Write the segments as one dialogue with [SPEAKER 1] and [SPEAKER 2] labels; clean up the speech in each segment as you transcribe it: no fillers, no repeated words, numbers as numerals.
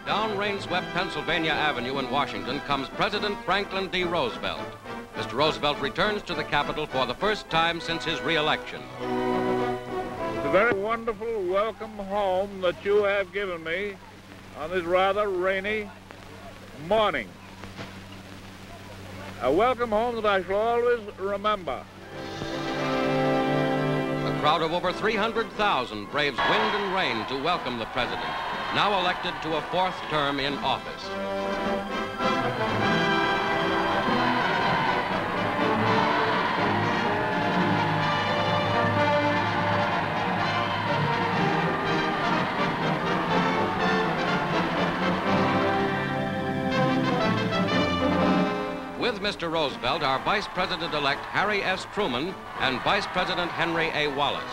[SPEAKER 1] Down rain-swept Pennsylvania Avenue in Washington comes President Franklin D. Roosevelt. Mr. Roosevelt returns to the Capitol for the first time since his re-election.
[SPEAKER 2] It's a very wonderful welcome home that you have given me on this rather rainy morning. A welcome home that I shall always remember.
[SPEAKER 1] A crowd of over 300,000 braves wind and rain to welcome the president, now elected to a fourth term in office. With Mr. Roosevelt are Vice President-elect Harry S. Truman and Vice President Henry A. Wallace.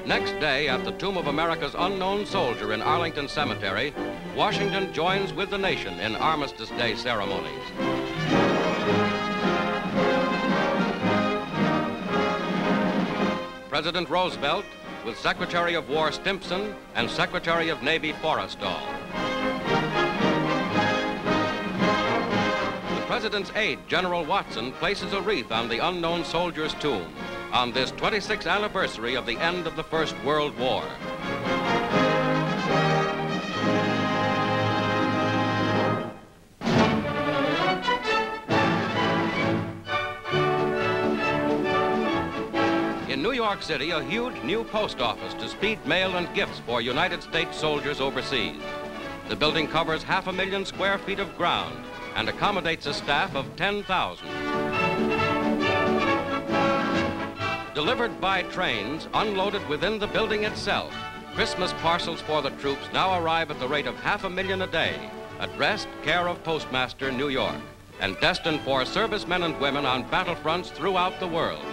[SPEAKER 1] Next day, at the Tomb of America's Unknown Soldier in Arlington Cemetery, Washington joins with the nation in Armistice Day ceremonies. President Roosevelt with Secretary of War Stimson and Secretary of Navy Forrestal. The President's aide, General Watson, places a wreath on the unknown soldier's tomb on this 26th anniversary of the end of the First World War. In New York City, a huge new post office to speed mail and gifts for United States soldiers overseas. The building covers 500,000 square feet of ground and accommodates a staff of 10,000. Delivered by trains, unloaded within the building itself, Christmas parcels for the troops now arrive at the rate of 500,000 a day, addressed care of Postmaster, New York, and destined for servicemen and women on battlefronts throughout the world.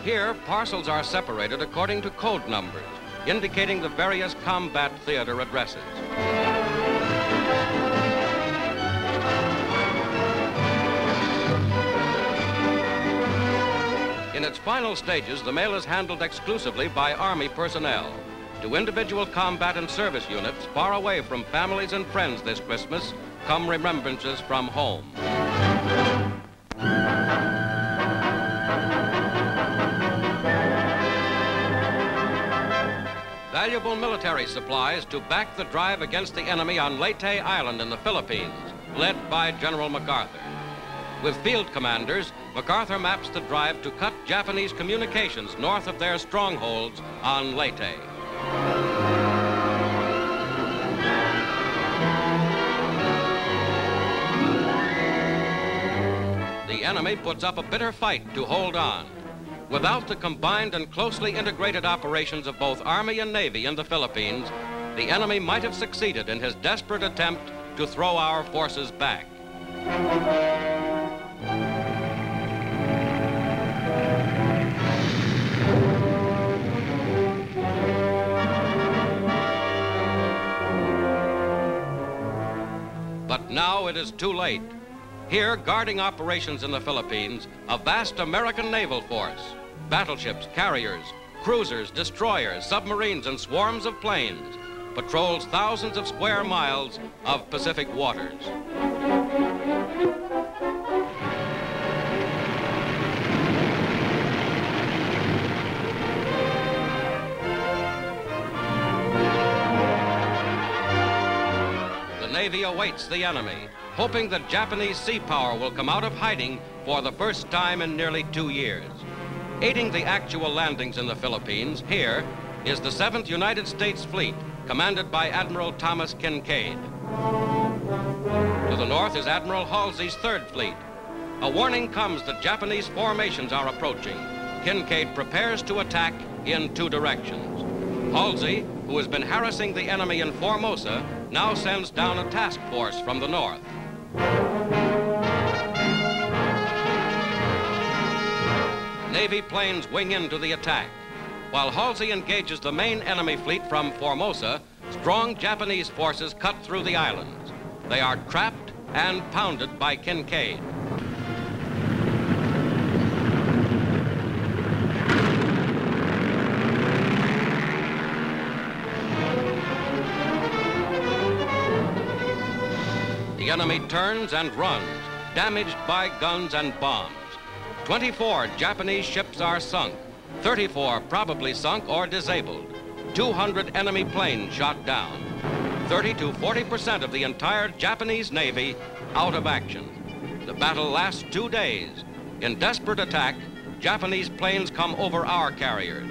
[SPEAKER 1] Here, parcels are separated according to code numbers, indicating the various combat theater addresses. In its final stages, the mail is handled exclusively by Army personnel. To individual combat and service units far away from families and friends this Christmas come remembrances from home. Valuable military supplies to back the drive against the enemy on Leyte Island in the Philippines, led by General MacArthur. With field commanders, MacArthur maps the drive to cut Japanese communications north of their strongholds on Leyte. The enemy puts up a bitter fight to hold on. Without the combined and closely integrated operations of both Army and Navy in the Philippines, the enemy might have succeeded in his desperate attempt to throw our forces back. But now it is too late. Here, guarding operations in the Philippines, a vast American naval force, battleships, carriers, cruisers, destroyers, submarines, and swarms of planes, patrols thousands of square miles of Pacific waters. The Navy awaits the enemy, hoping that Japanese sea power will come out of hiding for the first time in nearly 2 years. Aiding the actual landings in the Philippines, here is the 7th United States Fleet, commanded by Admiral Thomas Kincaid. To the north is Admiral Halsey's 3rd Fleet. a warning comes that Japanese formations are approaching. Kinkaid prepares to attack in two directions. Halsey, who has been harassing the enemy in Formosa, now sends down a task force from the north. Navy planes wing into the attack. While Halsey engages the main enemy fleet from Formosa, strong Japanese forces cut through the islands. They are trapped and pounded by Kinkaid. The enemy turns and runs, damaged by guns and bombs. 24 Japanese ships are sunk, 34 probably sunk or disabled, 200 enemy planes shot down, 30 to 40% of the entire Japanese Navy out of action. The battle lasts 2 days. In desperate attack, Japanese planes come over our carriers.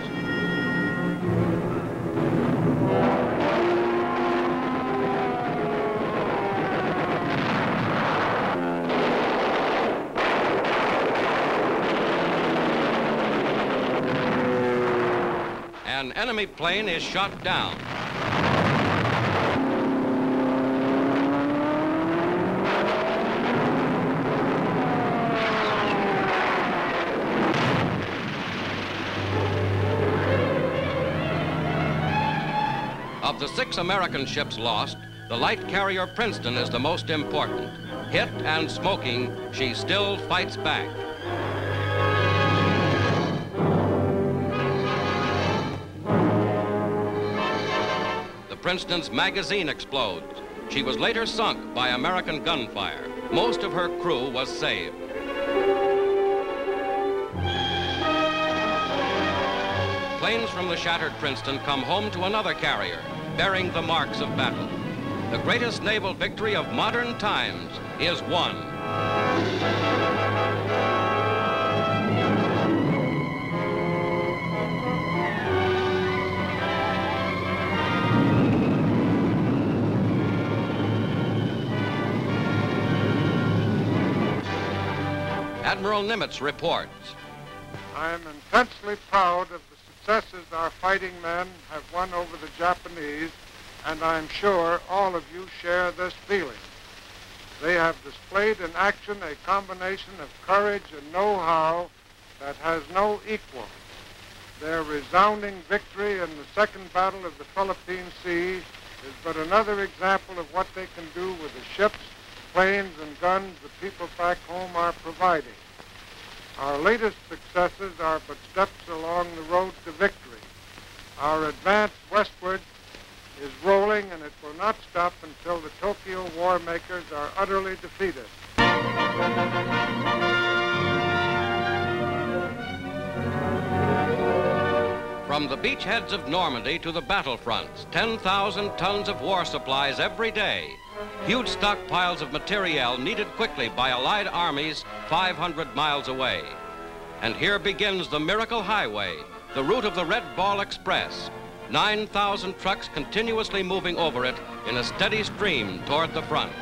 [SPEAKER 1] An enemy plane is shot down. Of the 6 American ships lost, the light carrier Princeton is the most important. Hit and smoking, she still fights back. Princeton's magazine explodes. She was later sunk by American gunfire. Most of her crew was saved. Planes from the shattered Princeton come home to another carrier, bearing the marks of battle. The greatest naval victory of modern times is won. Admiral Nimitz reports.
[SPEAKER 3] I am intensely proud of the successes our fighting men have won over the Japanese, and I'm sure all of you share this feeling. They have displayed in action a combination of courage and know-how that has no equal. Their resounding victory in the Second Battle of the Philippine Sea is but another example of what they can do with the ships, planes, and guns the people back home are providing. Our latest successes are but steps along the road to victory. Our advance westward is rolling, and it will not stop until the Tokyo war makers are utterly defeated.
[SPEAKER 1] From the beachheads of Normandy to the battlefronts, 10,000 tons of war supplies every day. Huge stockpiles of materiel needed quickly by Allied armies 500 miles away. And here begins the Miracle Highway, the route of the Red Ball Express. 9,000 trucks continuously moving over it in a steady stream toward the front.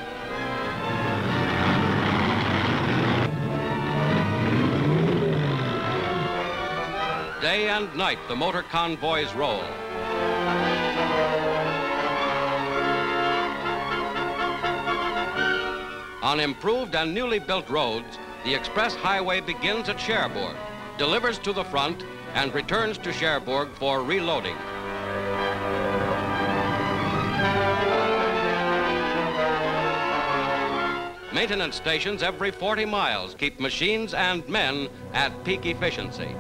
[SPEAKER 1] Day and night, the motor convoys roll. On improved and newly built roads, the express highway begins at Cherbourg, delivers to the front, and returns to Cherbourg for reloading. Maintenance stations every 40 miles keep machines and men at peak efficiency.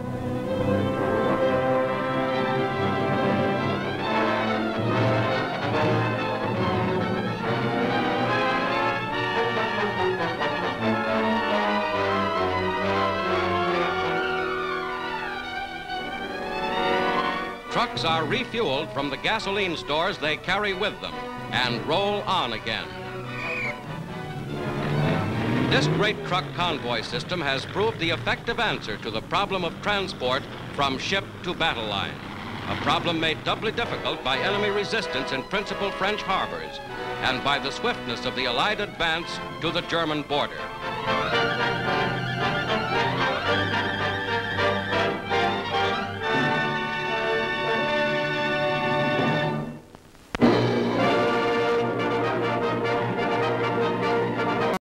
[SPEAKER 1] Trucks are refueled from the gasoline stores they carry with them and roll on again. This great truck convoy system has proved the effective answer to the problem of transport from ship to battle line, a problem made doubly difficult by enemy resistance in principal French harbors and by the swiftness of the Allied advance to the German border.